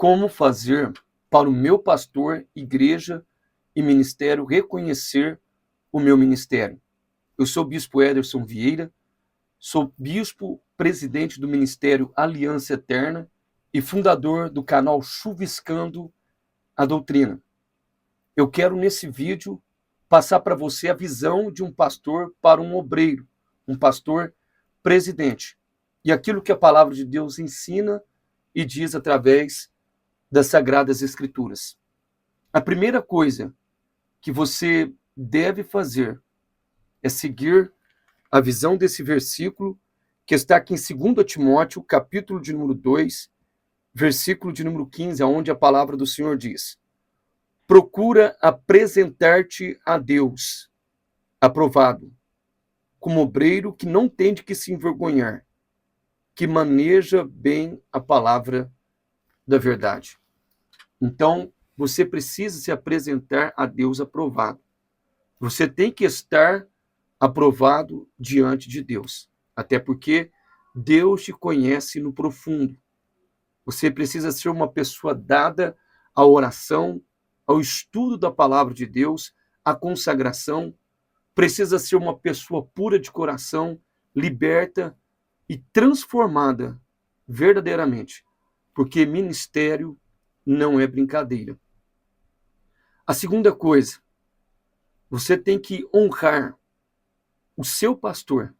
Como fazer para o meu pastor, igreja e ministério reconhecer o meu ministério? Eu sou o bispo Ederson Vieira, sou bispo presidente do Ministério Aliança Eterna e fundador do canal Chuviscando a Doutrina. Eu quero nesse vídeo passar para você a visão de um pastor para um obreiro, um pastor presidente. E aquilo que a palavra de Deus ensina e diz através das Sagradas Escrituras. A primeira coisa que você deve fazer é seguir a visão desse versículo que está aqui em 2 Timóteo, capítulo de número 2, versículo de número 15, onde a palavra do Senhor diz: procura apresentar-te a Deus, aprovado, como obreiro que não tem de que se envergonhar, que maneja bem a palavra da verdade. Então, você precisa se apresentar a Deus aprovado. Você tem que estar aprovado diante de Deus, até porque Deus te conhece no profundo. Você precisa ser uma pessoa dada à oração, ao estudo da palavra de Deus, à consagração. Precisa ser uma pessoa pura de coração, liberta e transformada verdadeiramente, porque ministério não é brincadeira. A segunda coisa, você tem que honrar o seu pastor,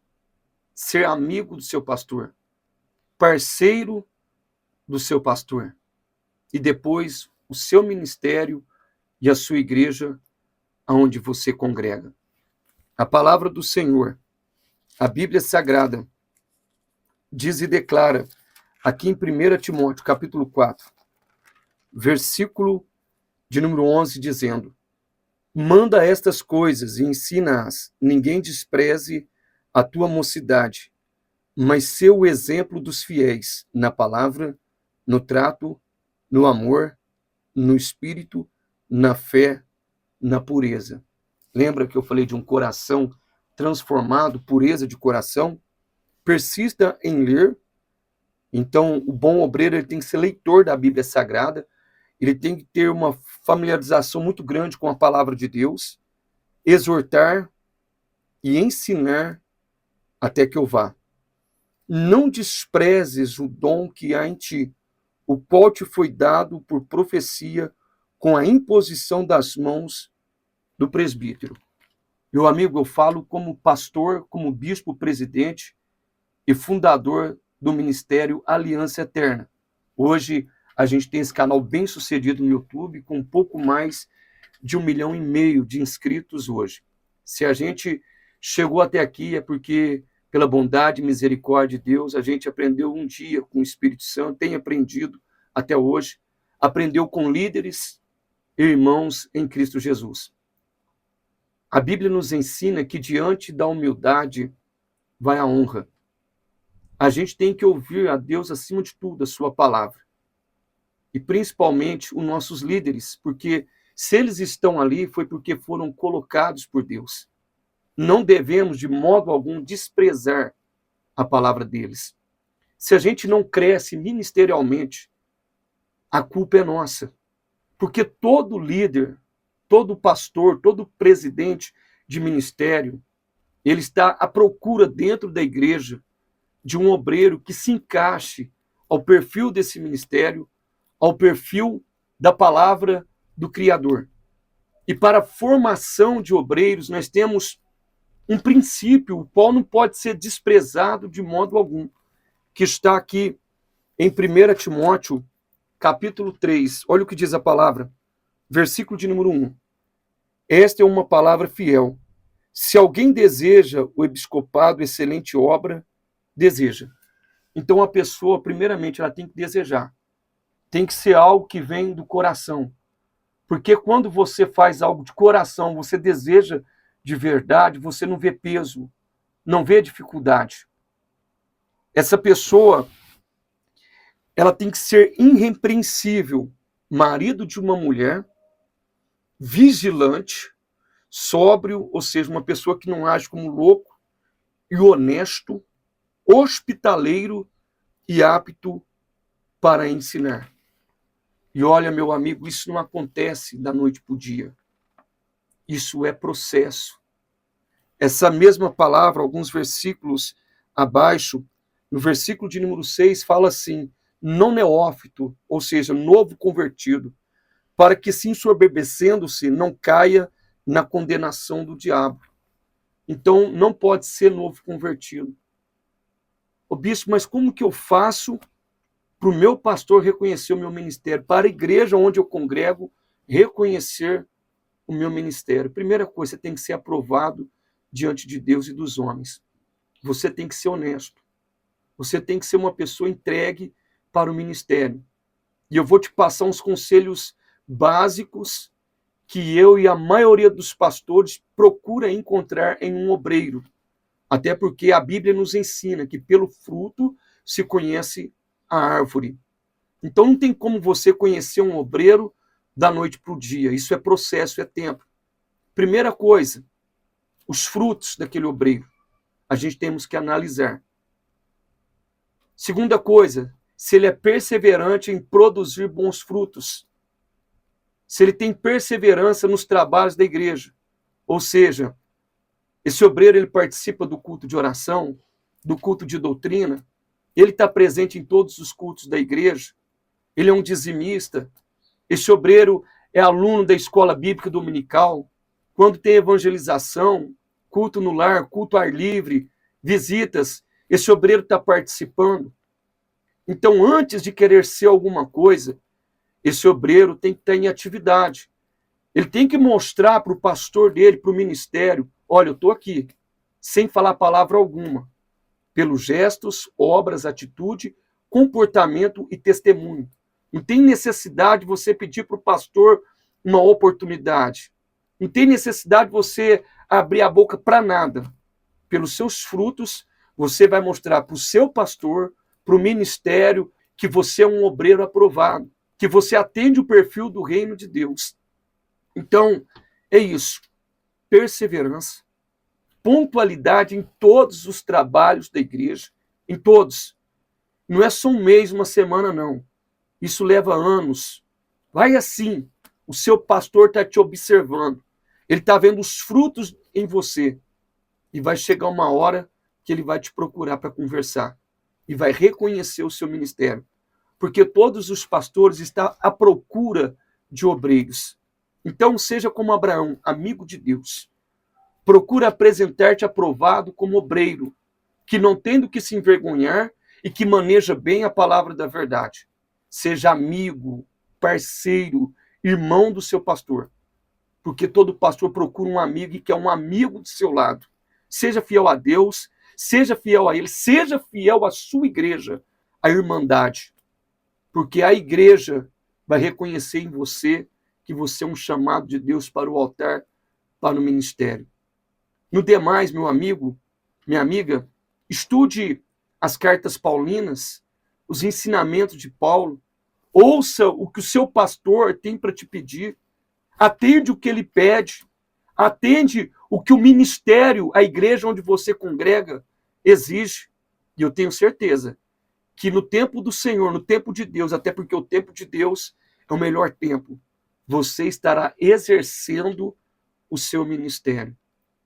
ser amigo do seu pastor, parceiro do seu pastor, e depois o seu ministério e a sua igreja aonde você congrega. A palavra do Senhor, a Bíblia Sagrada, diz e declara aqui em 1 Timóteo, capítulo 4, versículo de número 11, dizendo: manda estas coisas e ensina-as, ninguém despreze a tua mocidade, mas ser o exemplo dos fiéis na palavra, no trato, no amor, no espírito, na fé, na pureza. Lembra que eu falei de um coração transformado, pureza de coração? Persista em ler. Então, o bom obreiro ele tem que ser leitor da Bíblia Sagrada, ele tem que ter uma familiarização muito grande com a palavra de Deus, exortar e ensinar até que eu vá. Não desprezes o dom que há em ti, o qual te foi dado por profecia com a imposição das mãos do presbítero. Meu amigo, eu falo como pastor, como bispo presidente e fundador do Ministério Aliança Eterna. Hoje a gente tem esse canal bem sucedido no YouTube, com um pouco mais de 1,5 milhão de inscritos hoje. Se a gente chegou até aqui é porque, pela bondade e misericórdia de Deus, a gente aprendeu um dia com o Espírito Santo, tem aprendido até hoje, aprendeu com líderes e irmãos em Cristo Jesus. A Bíblia nos ensina que diante da humildade vai a honra. A gente tem que ouvir a Deus acima de tudo, a sua palavra. E principalmente os nossos líderes, porque se eles estão ali foi porque foram colocados por Deus. Não devemos de modo algum desprezar a palavra deles. Se a gente não cresce ministerialmente, a culpa é nossa. Porque todo líder, todo pastor, todo presidente de ministério, ele está à procura dentro da igreja de um obreiro que se encaixe ao perfil desse ministério, ao perfil da palavra do Criador. E para a formação de obreiros, nós temos um princípio, o qual não pode ser desprezado de modo algum, que está aqui em 1 Timóteo, capítulo 3. Olha o que diz a palavra, versículo de número 1. Esta é uma palavra fiel. Se alguém deseja o episcopado, excelente obra, deseja. Então a pessoa, primeiramente, ela tem que desejar. Tem que ser algo que vem do coração. Porque quando você faz algo de coração, você deseja de verdade, você não vê peso, não vê dificuldade. Essa pessoa, ela tem que ser irrepreensível, marido de uma mulher, vigilante, sóbrio, ou seja, uma pessoa que não age como louco, e honesto, hospitaleiro e apto para ensinar. E olha, meu amigo, isso não acontece da noite para o dia. Isso é processo. Essa mesma palavra, alguns versículos abaixo, no versículo de número 6, fala assim: não neófito, ou seja, novo convertido, para que se ensoberbecendo-se não caia na condenação do diabo. Então, não pode ser novo convertido. Ô bispo, mas como que eu faço para o meu pastor reconhecer o meu ministério? Para a igreja onde eu congrego reconhecer o meu ministério? Primeira coisa, você tem que ser aprovado diante de Deus e dos homens. Você tem que ser honesto. Você tem que ser uma pessoa entregue para o ministério. E eu vou te passar uns conselhos básicos que eu e a maioria dos pastores procura encontrar em um obreiro. Até porque a Bíblia nos ensina que pelo fruto se conhece a árvore. Então não tem como você conhecer um obreiro da noite para o dia. Isso é processo, é tempo. Primeira coisa, os frutos daquele obreiro. A gente temos que analisar. Segunda coisa, se ele é perseverante em produzir bons frutos. Se ele tem perseverança nos trabalhos da igreja. Ou seja, esse obreiro ele participa do culto de oração, do culto de doutrina, ele está presente em todos os cultos da igreja, ele é um dizimista, esse obreiro é aluno da escola bíblica dominical, quando tem evangelização, culto no lar, culto ao ar livre, visitas, esse obreiro está participando. Então, antes de querer ser alguma coisa, esse obreiro tem que estar em atividade. Ele tem que mostrar para o pastor dele, para o ministério, olha, eu estou aqui, sem falar palavra alguma, pelos gestos, obras, atitude, comportamento e testemunho. Não tem necessidade de você pedir para o pastor uma oportunidade. Não tem necessidade de você abrir a boca para nada. Pelos seus frutos, você vai mostrar para o seu pastor, para o ministério, que você é um obreiro aprovado, que você atende o perfil do reino de Deus. Então, é isso. Perseverança, pontualidade em todos os trabalhos da igreja, em todos. Não é só um mês, uma semana, não. Isso leva anos. Vai assim. O seu pastor está te observando. Ele está vendo os frutos em você. E vai chegar uma hora que ele vai te procurar para conversar. E vai reconhecer o seu ministério. Porque todos os pastores estão à procura de obreiros. Então, seja como Abraão, amigo de Deus. Procura apresentar-te aprovado como obreiro, que não tem do que se envergonhar e que maneja bem a palavra da verdade. Seja amigo, parceiro, irmão do seu pastor. Porque todo pastor procura um amigo e quer um amigo do seu lado. Seja fiel a Deus, seja fiel a ele, seja fiel à sua igreja, à irmandade. Porque a igreja vai reconhecer em você que você é um chamado de Deus para o altar, para o ministério. No demais, meu amigo, minha amiga, estude as cartas paulinas, os ensinamentos de Paulo, ouça o que o seu pastor tem para te pedir, atende o que ele pede, atende o que o ministério, a igreja onde você congrega, exige. E eu tenho certeza que no tempo do Senhor, no tempo de Deus, até porque o tempo de Deus é o melhor tempo, você estará exercendo o seu ministério.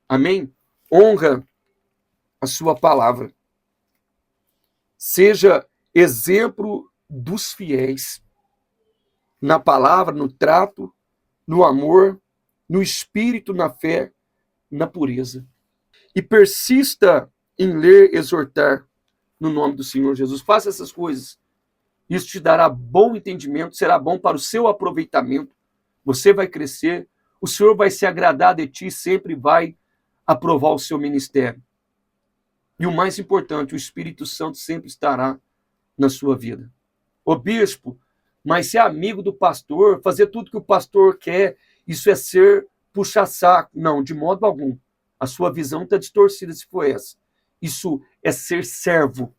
Amém? Honra a sua palavra. Seja exemplo dos fiéis na palavra, no trato, no amor, no espírito, na fé, na pureza. E persista em ler, exortar no nome do Senhor Jesus. Faça essas coisas. Isso te dará bom entendimento, será bom para o seu aproveitamento. Você vai crescer, o Senhor vai se agradar de ti, sempre vai aprovar o seu ministério. E o mais importante, o Espírito Santo sempre estará na sua vida. Ô bispo, mas ser amigo do pastor, fazer tudo que o pastor quer, isso é ser puxa-saco. Não, de modo algum. A sua visão está distorcida se for essa. Isso é ser servo.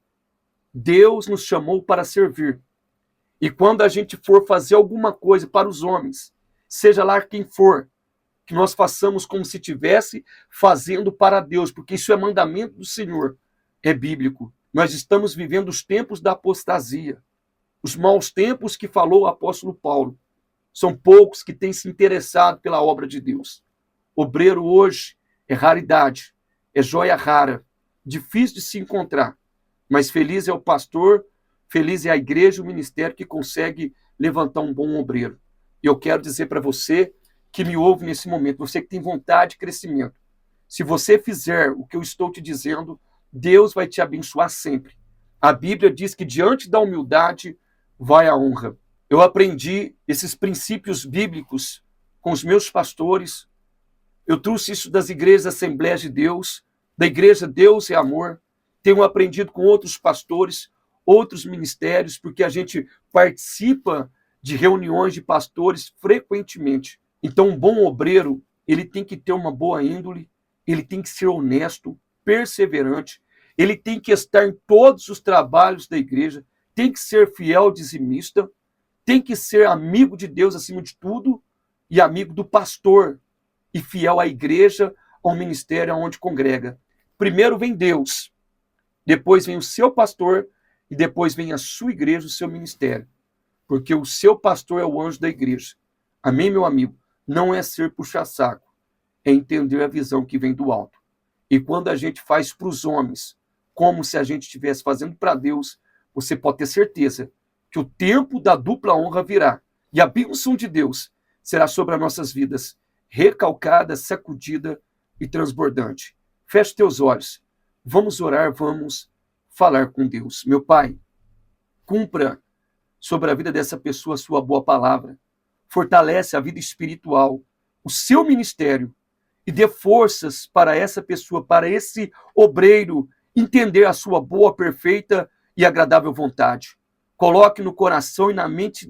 Deus nos chamou para servir. E quando a gente for fazer alguma coisa para os homens, seja lá quem for, que nós façamos como se estivesse fazendo para Deus, porque isso é mandamento do Senhor, é bíblico. Nós estamos vivendo os tempos da apostasia. os maus tempos que falou o apóstolo Paulo. São poucos que têm se interessado pela obra de Deus. Obreiro hoje é raridade, é joia rara, difícil de se encontrar. Mas feliz é o pastor, feliz é a igreja, o ministério que consegue levantar um bom obreiro. E eu quero dizer para você que me ouve nesse momento, você que tem vontade de crescimento, se você fizer o que eu estou te dizendo, Deus vai te abençoar sempre. A Bíblia diz que diante da humildade vai a honra. Eu aprendi esses princípios bíblicos com os meus pastores. Eu trouxe isso das igrejas Assembleias de Deus, da igreja Deus é Amor. Tenho aprendido com outros pastores, outros ministérios, porque a gente participa de reuniões de pastores frequentemente. Então, um bom obreiro, ele tem que ter uma boa índole, ele tem que ser honesto, perseverante, ele tem que estar em todos os trabalhos da igreja, tem que ser fiel dizimista, tem que ser amigo de Deus acima de tudo e amigo do pastor e fiel à igreja, ao ministério onde congrega. Primeiro vem Deus, depois vem o seu pastor e depois vem a sua igreja, o seu ministério. Porque o seu pastor é o anjo da igreja. Amém, meu amigo? Não é ser puxa-saco, é entender a visão que vem do alto. E quando a gente faz para os homens, como se a gente estivesse fazendo para Deus, você pode ter certeza que o tempo da dupla honra virá. E a bênção de Deus será sobre as nossas vidas, recalcada, sacudida e transbordante. Feche teus olhos. Vamos orar, vamos falar com Deus. Meu Pai, cumpra sobre a vida dessa pessoa a sua boa palavra. Fortalece a vida espiritual, o seu ministério, e dê forças para essa pessoa, para esse obreiro, entender a sua boa, perfeita e agradável vontade. Coloque no coração e na mente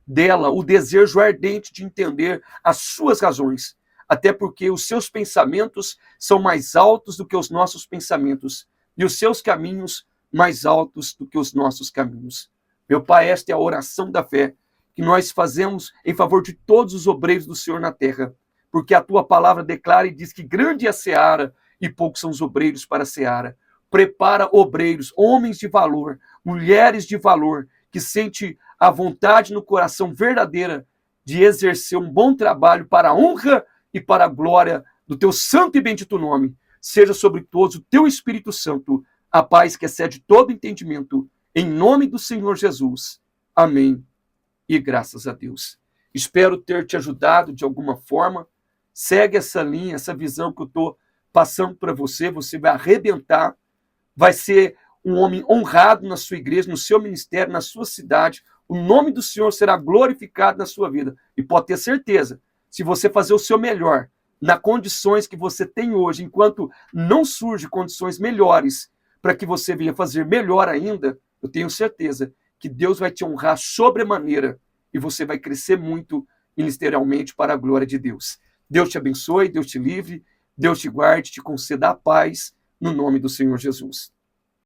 dela, o desejo ardente de entender as suas razões, até porque os seus pensamentos são mais altos do que os nossos pensamentos, e os seus caminhos mais altos do que os nossos caminhos. Meu Pai, esta é a oração da fé que nós fazemos em favor de todos os obreiros do Senhor na terra, porque a tua palavra declara e diz que grande é a seara e poucos são os obreiros para a seara. Prepara obreiros, homens de valor, mulheres de valor, que sente a vontade no coração verdadeira de exercer um bom trabalho para a honra e para a glória do teu santo e bendito nome. Seja sobre todos o teu Espírito Santo, a paz que excede todo entendimento, em nome do Senhor Jesus. Amém. E graças a Deus. Espero ter te ajudado de alguma forma. Segue essa linha, essa visão que eu estou passando para você. Você vai arrebentar. Vai ser um homem honrado na sua igreja, no seu ministério, na sua cidade. O nome do Senhor será glorificado na sua vida. E pode ter certeza, se você fazer o seu melhor, nas condições que você tem hoje, enquanto não surgem condições melhores para que você venha fazer melhor ainda, eu tenho certeza que Deus vai te honrar sobremaneira e você vai crescer muito ministerialmente para a glória de Deus. Deus te abençoe, Deus te livre, Deus te guarde, te conceda a paz, no nome do Senhor Jesus.